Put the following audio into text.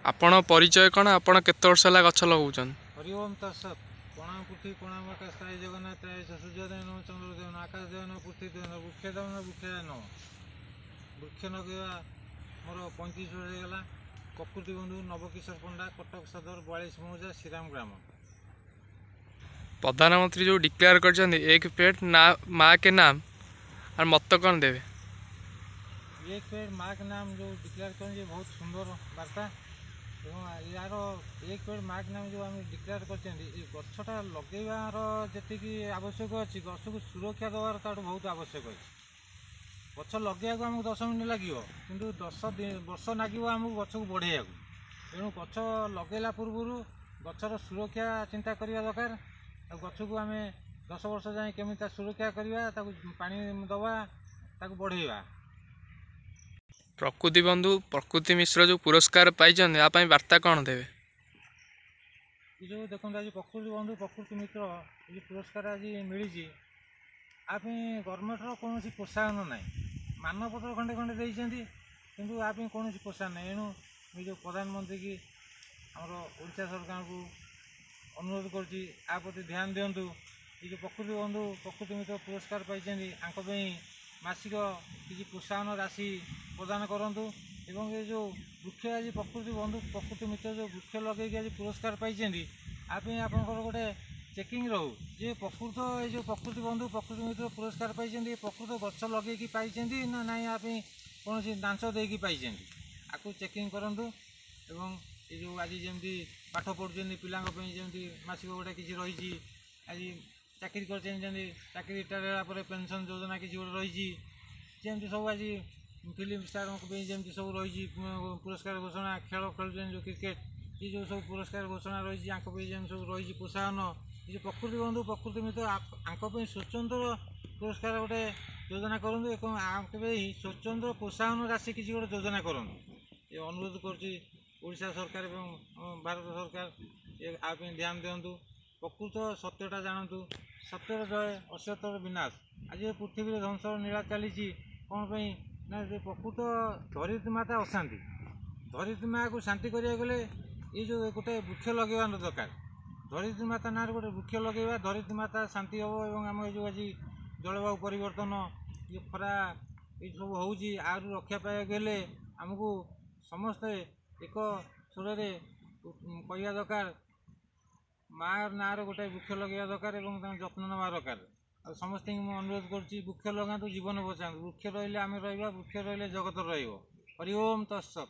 आपण परिचय कौन आपण केत वर्ष है गछ लगाऊन हरि ओम तत्सत प्रणाम पृथ्वी प्रणाम आकाश ताय जगन्नाथ ताय सूर्योदय नम चंद्रोदय आकाश देवन पृथ्वी देवन वृक्ष देवन वृक्षाय नम वृक्ष लगेगा मोर 35 वर्ष होगा। प्रकृति बंधु नवकिशोर पंडा कटक सदर 42 मौजा श्रीराम ग्राम। प्रधानमंत्री जो डिक्लेयर कर एक पेड़ ना माँ के नाम और मत कौन देवे? एक पेड़ माँ के नाम जो डिक्लेयर कर बहुत सुंदर वार्ता एवं यार एक पेड़ माँ के नाम जो आम डिक्लेयर कर गछटा लगेबार जी आवश्यक अच्छी गछ को सुरक्षा देवार ताठू बहुत आवश्यक अच्छे। गछ लगे आमको 10 मिनट लगे कि 10 वर्ष लगे आमको गछ को बढ़े तेणु गछ लगेला पूर्व गचर सुरक्षा चिंता करने दरकार। गछ को आम 10 वर्ष जाए केमी सुरक्षा करवा पानी दवा बढ़ेवा। प्रकृति बंधु प्रकृति मिश्र जो पुरस्कार पाई वार्ता कौन देवे? जो देखो आज प्रकृति बंधु प्रकृति मित्र ये पुरस्कार आज मिली आप गवर्नमेंट कौन प्रोत्साहन ना मानपत्र खंडे खंडे देती कि आप कौन प्रोत्साहन ना एणु जो प्रधानमंत्री की आमर ओडिशा सरकार को अनुरोध कर ध्यान दिंतु। ये जो प्रकृति बंधु प्रकृति मित्र पुरस्कार पाई मासिक किसी प्रोत्साहन राशि प्रदान करूँ। एवं ये जो वृक्ष आज प्रकृति बंधु प्रकृति मित्र जो वृक्ष लगे आज पुरस्कार पाई आप गोटे चेकिंग रहू जे प्रकृत ये जो प्रकृति बंधु प्रकृति मित्र पुरस्कार पाई प्रकृत गछ लगे पाई ना ना आप कौन डांस देकी पाई आपको चेकिंग करूँ। एवं ये जो आज जमी पाठ पढ़ुं पाँच मासिक गोटे किसी रही आज चाकरी कर चाकरी रिटायर होगा पेंशन योजना किसी गोटे रही जमी सब आज फिल्म स्टार जमी सब रही पुरस्कार घोषणा खेल खेल जो क्रिकेट ये जो सब पुरस्कार घोषणा रही जमी सब रही प्रोत्साहन ये जो प्रकृति बंधु प्रकृति मित्र आंकि स्वतंत्र पुरस्कार गोटे योजना करूँ और स्वतंत्र प्रोत्साहन राशि किसी गोटे योजना करूँ। ये अनुरोध करा सरकार और भारत सरकार ये आप ध्यान दिंतु। प्रकृत सत्यटा जानतु सत्यर जय असत्यर विनाश। आज पृथ्वी ध्वंस नीला चली कौन ना प्रकृत धरित्री माता अशांति धरित्री माँ को शांति करा गले ये जो गोटे वृक्ष लगे दरकार। धरित्री माता ना गोटे वृक्ष लगे धरित्री माता शांति हम और आम जो आज जलवायु परिवर्तन ये खरा ये सब हो रक्षा पाइबा आमको समस्ते एक सुर कह दरकार माँ ना गोटे वृक्ष लगे दरकार और जत्न नवा दरकार। समस्त अनुरोध कर वृक्ष लगातु जीवन बचातु वृक्ष रही आम रहा वृक्ष रही जगत रही। हरि ओम तत्सत।